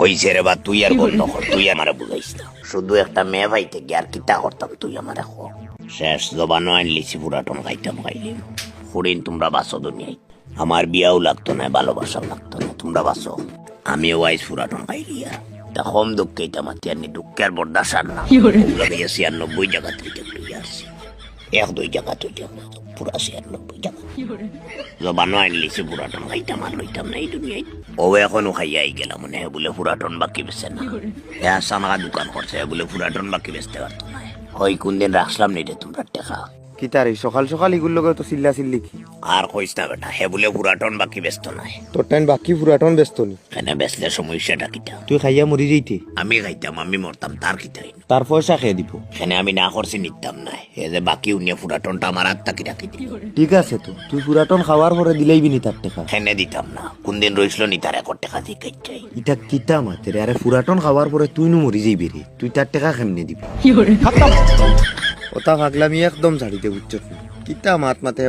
হইছে রে বা তুই আর বন্ধ কর, তুই আমার বুঝাইস না। শুধু একটা মেয়ে ভাইতে গিয়ে আর কিতা করতাম তুই আমার শেষ জবানো আনলিছি পুরাটন খাইতাম খাইলিম। ফুরিন তোমরা বাঁচো দুনিয়ায়, আমার বিয়াও লাগতো না, ভালোবাসাও লাগতো না, তোমরা বাঁচো। আমিও ওয়াইস পুরাটন খাইলিয়া তা কম দুঃখে মাতি আনি, দুঃখের বরদাস আর না। 96 জায়গা থেকে লইয়া আসছি, 1-2 জায়গা তুই পুরা 96 জায়গা জবানো আনলিছি পুরাটন খাইতাম আর লইতাম না এই দুনিয়ায়। ও এখনো খাইয়াই গেলাম মনে হয় বলে পুরাটন বাকি বেচে না। সামাকা দোকান করছে বলে পুরাটন বাকি বেচতে পারতো না। ওই কোন দিন রাখলাম নি রে তোমরা টেকা। কি তার এই সকাল সকাল এগুলো লগে তো চিল্লা চিল্লি কি? আর কইস না বেটা, হে বলে পুরাটন বাকি ব্যস্ত নাই। তোর টাইম বাকি পুরাটন ব্যস্ত নি, এনে বেচলে সমস্যাটা কিটা? তুই খাইয়া মরি যাইতে, আমি খাইতাম, আমি মরতাম, তার কিটাই তার পয়সা খেয়ে দিব। এখানে আমি না করছি নিতাম না, এ যে বাকি উনিয়া পুরাটনটা আমার হাত তাকি রাখি দিল। ঠিক আছে তো, তুই পুরাটন খাওয়ার পরে দিলেই বিনি তার টাকা। এনে দিতাম না, কোন দিন রইছিল নি তার 1 টাকা দিয়ে খাইছাই। ইটা কিতা মাতে রে? আরে পুরাটন খাওয়ার পরে তুই নু মরি যাইবি রে, তুই তার টাকা কেমনে দিবি? ওটা ভাগলামি একদম ঝাড়িতে বুঝছো, কিতা মাত মাতে